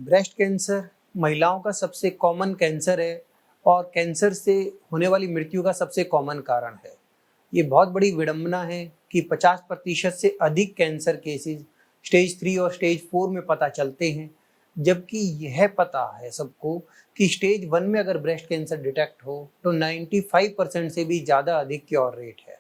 Breast cancer महिलाओं का सबसे कॉमन कैंसर है और कैंसर से होने वाली मृत्यु का सबसे कॉमन कारण है। ये बहुत बड़ी विडंबना है कि 50% से अधिक कैंसर केसेस स्टेज 3 और स्टेज 4 में पता चलते हैं, जबकि यह पता है सबको कि स्टेज 1 में अगर ब्रेस्ट कैंसर डिटेक्ट हो तो 95% से भी ज़्यादा अधिक क्योर रेट है।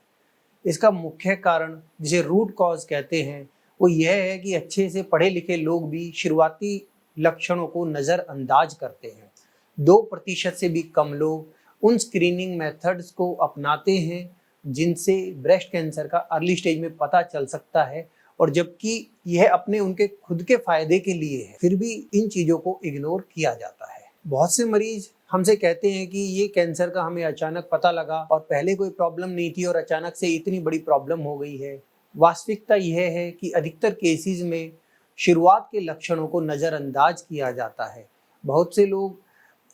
इसका मुख्य कारण, जिसे रूट कॉज कहते हैं, वो यह है कि अच्छे से पढ़े लिखे लोग भी शुरुआती लक्षणों को नज़रअंदाज करते हैं। 2% से भी कम लोग उन स्क्रीनिंग मेथड्स को अपनाते हैं जिनसे ब्रेस्ट कैंसर का अर्ली स्टेज में पता चल सकता है, और जबकि यह अपने उनके खुद के फायदे के लिए है, फिर भी इन चीज़ों को इग्नोर किया जाता है। बहुत से मरीज हमसे कहते हैं कि ये कैंसर का हमें अचानक पता लगा और पहले कोई प्रॉब्लम नहीं थी और अचानक से इतनी बड़ी प्रॉब्लम हो गई है। वास्तविकता यह है कि अधिकतर केसेस में शुरुआत के लक्षणों को नज़रअंदाज किया जाता है। बहुत से लोग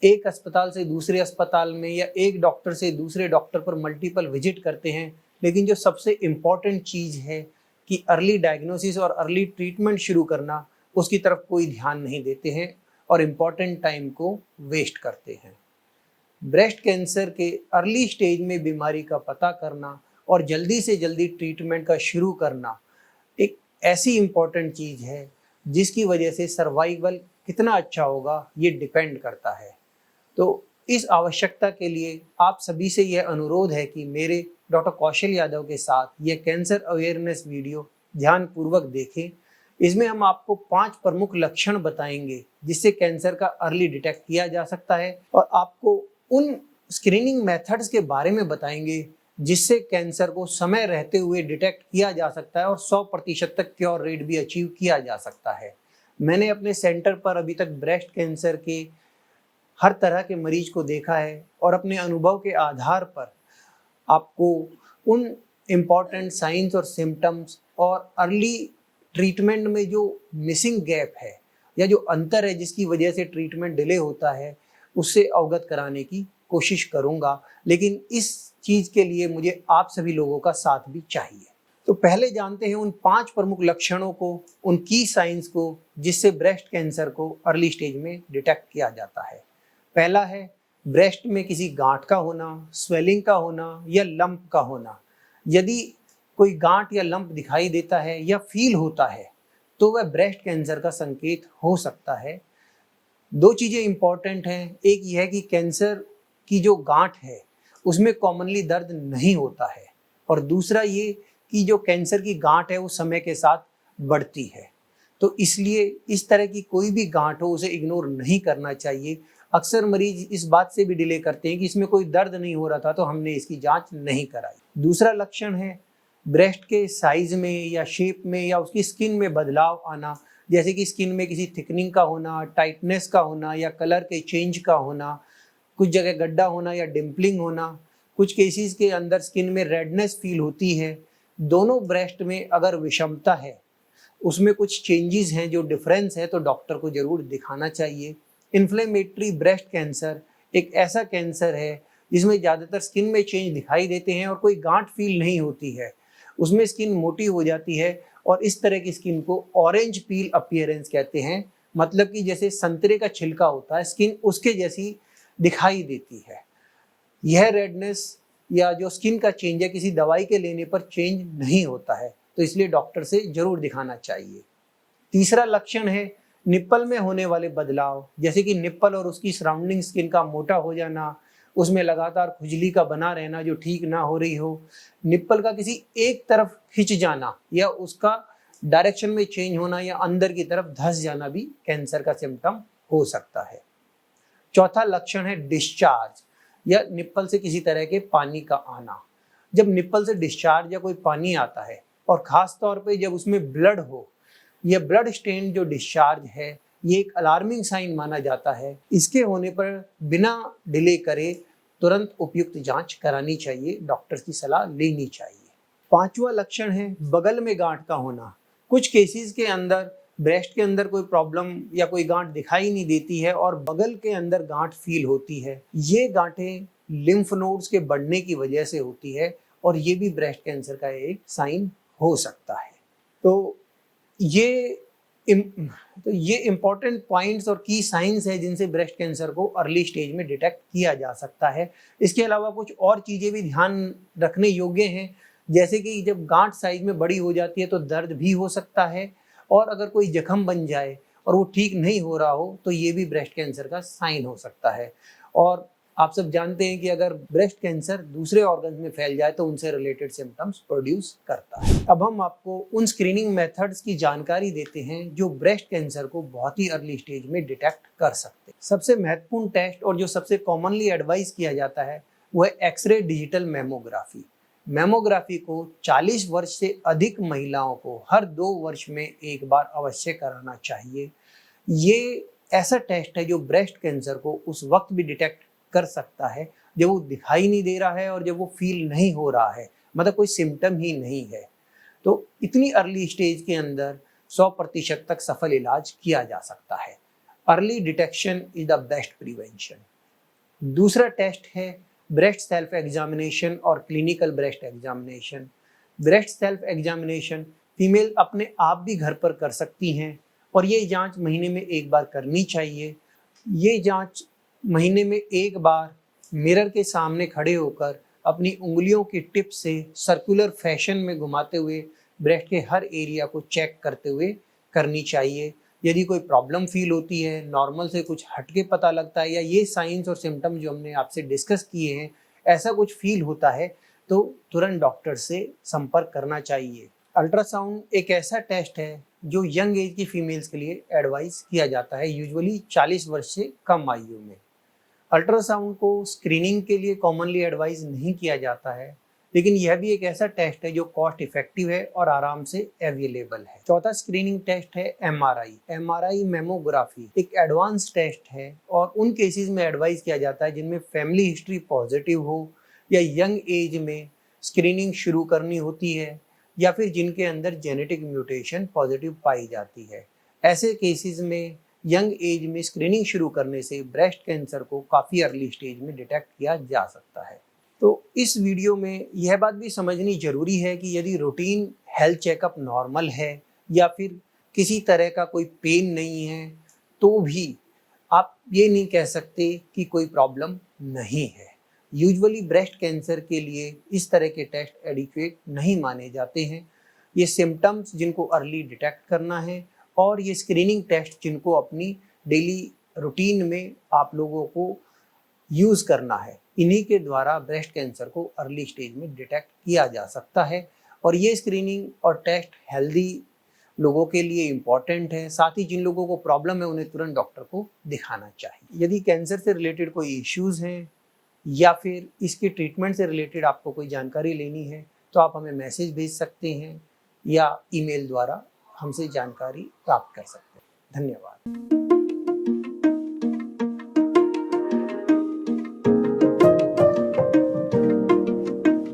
एक अस्पताल से दूसरे अस्पताल में या एक डॉक्टर से दूसरे डॉक्टर पर मल्टीपल विजिट करते हैं, लेकिन जो सबसे इम्पॉर्टेंट चीज़ है कि अर्ली डायग्नोसिस और अर्ली ट्रीटमेंट शुरू करना, उसकी तरफ कोई ध्यान नहीं देते हैं और इम्पॉर्टेंट टाइम को वेस्ट करते हैं। ब्रेस्ट कैंसर के अर्ली स्टेज में बीमारी का पता करना और जल्दी से जल्दी ट्रीटमेंट का शुरू करना एक ऐसी इम्पॉर्टेंट चीज़ है जिसकी वजह से सर्वाइवल कितना अच्छा होगा ये डिपेंड करता है। तो इस आवश्यकता के लिए आप सभी से यह अनुरोध है कि मेरे डॉक्टर कौशल यादव के साथ यह कैंसर अवेयरनेस वीडियो ध्यानपूर्वक देखें। इसमें हम आपको 5 प्रमुख लक्षण बताएंगे जिससे कैंसर का अर्ली डिटेक्ट किया जा सकता है, और आपको उन स्क्रीनिंग मेथड्स के बारे में बताएंगे जिससे कैंसर को समय रहते हुए डिटेक्ट किया जा सकता है और 100% तक क्योर रेट भी अचीव किया जा सकता है। मैंने अपने सेंटर पर अभी तक ब्रेस्ट कैंसर के हर तरह के मरीज को देखा है और अपने अनुभव के आधार पर आपको उन इम्पॉर्टेंट साइंस और सिम्टम्स और अर्ली ट्रीटमेंट में जो मिसिंग गैप है या जो अंतर है जिसकी वजह से ट्रीटमेंट डिले होता है, उससे अवगत कराने की कोशिश करूंगा। लेकिन इस चीज़ के लिए मुझे आप सभी लोगों का साथ भी चाहिए। तो पहले जानते हैं उन 5 प्रमुख लक्षणों को, उन की साइंस को जिससे ब्रेस्ट कैंसर को अर्ली स्टेज में डिटेक्ट किया जाता है। पहला है ब्रेस्ट में किसी गांठ का होना, स्वेलिंग का होना या लंप का होना। यदि कोई गांठ या लंप दिखाई देता है या फील होता है तो वह ब्रेस्ट कैंसर का संकेत हो सकता है। 2 चीज़ें इंपॉर्टेंट हैं। एक यह है कि कैंसर की जो गांठ है उसमें कॉमनली दर्द नहीं होता है, और दूसरा ये कि जो कैंसर की गांठ है वो समय के साथ बढ़ती है। तो इसलिए इस तरह की कोई भी गांठ हो उसे इग्नोर नहीं करना चाहिए। अक्सर मरीज इस बात से भी डिले करते हैं कि इसमें कोई दर्द नहीं हो रहा था तो हमने इसकी जांच नहीं कराई। दूसरा लक्षण है ब्रेस्ट के साइज में या शेप में या उसकी स्किन में बदलाव आना, जैसे कि स्किन में किसी थिकनिंग का होना, टाइटनेस का होना या कलर के चेंज का होना, कुछ जगह गड्ढा होना या डिम्पलिंग होना। कुछ केसेस के अंदर स्किन में रेडनेस फील होती है। दोनों ब्रेस्ट में अगर विषमता है, उसमें कुछ चेंजेस हैं जो डिफरेंस है, तो डॉक्टर को जरूर दिखाना चाहिए। इन्फ्लेमेटरी ब्रेस्ट कैंसर एक ऐसा कैंसर है जिसमें ज़्यादातर स्किन में चेंज दिखाई देते हैं और कोई गांठ फील नहीं होती है। उसमें स्किन मोटी हो जाती है और इस तरह की स्किन को ऑरेंज पील अपीयरेंस कहते हैं। मतलब कि जैसे संतरे का छिलका होता है, स्किन उसके जैसी दिखाई देती है। यह रेडनेस या जो स्किन का चेंज है किसी दवाई के लेने पर चेंज नहीं होता है, तो इसलिए डॉक्टर से जरूर दिखाना चाहिए। तीसरा लक्षण है निप्पल में होने वाले बदलाव, जैसे कि निप्पल और उसकी सराउंडिंग स्किन का मोटा हो जाना, उसमें लगातार खुजली का बना रहना जो ठीक ना हो रही हो, निप्पल का किसी एक तरफ खिंच जाना या उसका डायरेक्शन में चेंज होना या अंदर की तरफ धंस जाना भी कैंसर का सिम्टम हो सकता है। चौथा लक्षण है डिस्चार्ज या निप्पल से किसी तरह के पानी का आना। जब निप्पल से डिस्चार्ज या कोई पानी आता है और खास तौर पे जब उसमें ब्लड हो, यह ब्लड स्टेन जो डिस्चार्ज है ये एक अलार्मिंग साइन माना जाता है। इसके होने पर बिना डिले करे तुरंत उपयुक्त जांच करानी चाहिए, डॉक्टर की सलाह लेनी चाहिए। 5वां लक्षण है बगल में गांठ का होना। कुछ केसेस के अंदर ब्रेस्ट के अंदर कोई प्रॉब्लम या कोई गांठ दिखाई नहीं देती है और बगल के अंदर गांठ फील होती है। ये गांठें लिम्फ नोड्स के बढ़ने की वजह से होती है और ये भी ब्रेस्ट कैंसर का एक साइन हो सकता है। तो ये तो ये इम्पोर्टेंट पॉइंट्स और की साइंस है जिनसे ब्रेस्ट कैंसर को अर्ली स्टेज में डिटेक्ट किया जा सकता है। इसके अलावा कुछ और चीज़ें भी ध्यान रखने योग्य हैं, जैसे कि जब गांठ साइज में बड़ी हो जाती है तो दर्द भी हो सकता है, और अगर कोई जख्म बन जाए और वो ठीक नहीं हो रहा हो तो ये भी ब्रेस्ट कैंसर का साइन हो सकता है। और आप सब जानते हैं कि अगर ब्रेस्ट कैंसर दूसरे ऑर्गन्स में फैल जाए तो उनसे रिलेटेड सिम्टम्स प्रोड्यूस करता है। अब हम आपको उन स्क्रीनिंग मेथड्स की जानकारी देते हैं जो ब्रेस्ट कैंसर को बहुत ही अर्ली स्टेज में डिटेक्ट कर सकते हैं। सबसे महत्वपूर्ण टेस्ट और जो सबसे कॉमनली एडवाइस किया जाता है वो है एक्सरे डिजिटल मेमोग्राफी। मेमोग्राफी को 40 वर्ष से अधिक महिलाओं को हर 2 वर्ष में एक बार अवश्य कराना चाहिए। ये ऐसा टेस्ट है जो ब्रेस्ट कैंसर को उस वक्त भी डिटेक्ट कर सकता है जब वो दिखाई नहीं दे रहा है और जब वो फील नहीं हो रहा है, मतलब कोई सिम्टम ही नहीं है। तो इतनी अर्ली स्टेज के अंदर 100% तक सफल इलाज किया जा सकता है। Early detection is the best prevention. दूसरा टेस्ट है ब्रेस्ट सेल्फ एग्जामिनेशन और clinical breast examination. Breast self examination female अपने आप भी घर पर कर सकती हैं और ये जांच महीने में एक बार करनी चाहिए। ये जांच महीने में एक बार मिरर के सामने खड़े होकर अपनी उंगलियों की टिप से सर्कुलर फैशन में घुमाते हुए ब्रेस्ट के हर एरिया को चेक करते हुए करनी चाहिए। यदि कोई प्रॉब्लम फील होती है, नॉर्मल से कुछ हटके पता लगता है, या ये साइंस और सिम्टम जो हमने आपसे डिस्कस किए हैं ऐसा कुछ फील होता है तो तुरंत डॉक्टर से संपर्क करना चाहिए। अल्ट्रासाउंड एक ऐसा टेस्ट है जो यंग एज की फीमेल्स के लिए एडवाइस किया जाता है, यूजुअली 40 वर्ष से कम आयु में। अल्ट्रासाउंड को स्क्रीनिंग के लिए कॉमनली एडवाइस नहीं किया जाता है, लेकिन यह भी एक ऐसा टेस्ट है जो कॉस्ट इफेक्टिव है और आराम से अवेलेबल है। चौथा स्क्रीनिंग टेस्ट है एमआरआई। एमआरआई मेमोग्राफी एक एडवांस टेस्ट है और उन केसेस में एडवाइस किया जाता है जिनमें फैमिली हिस्ट्री पॉजिटिव हो या यंग एज में स्क्रीनिंग शुरू करनी होती है या फिर जिनके अंदर जेनेटिक म्यूटेशन पॉजिटिव पाई जाती है। ऐसे केसेस में यंग एज में स्क्रीनिंग शुरू करने से ब्रेस्ट कैंसर को काफ़ी अर्ली स्टेज में डिटेक्ट किया जा सकता है। तो इस वीडियो में यह बात भी समझनी जरूरी है कि यदि रूटीन हेल्थ चेकअप नॉर्मल है या फिर किसी तरह का कोई पेन नहीं है तो भी आप ये नहीं कह सकते कि कोई प्रॉब्लम नहीं है। यूजुअली ब्रेस्ट कैंसर के लिए इस तरह के टेस्ट एडिक्वेट नहीं माने जाते हैं। ये सिम्टम्स जिनको अर्ली डिटेक्ट करना है और ये स्क्रीनिंग टेस्ट जिनको अपनी डेली रूटीन में आप लोगों को यूज़ करना है, इन्हीं के द्वारा ब्रेस्ट कैंसर को अर्ली स्टेज में डिटेक्ट किया जा सकता है। और ये स्क्रीनिंग और टेस्ट हेल्दी लोगों के लिए इम्पॉर्टेंट है। साथ ही जिन लोगों को प्रॉब्लम है उन्हें तुरंत डॉक्टर को दिखाना चाहिए। यदि कैंसर से रिलेटेड कोई इश्यूज़ हैं या फिर इसके ट्रीटमेंट से रिलेटेड आपको कोई जानकारी लेनी है तो आप हमें मैसेज भेज सकते हैं या ईमेल द्वारा हमसे जानकारी प्राप्त कर सकते हैं। धन्यवाद।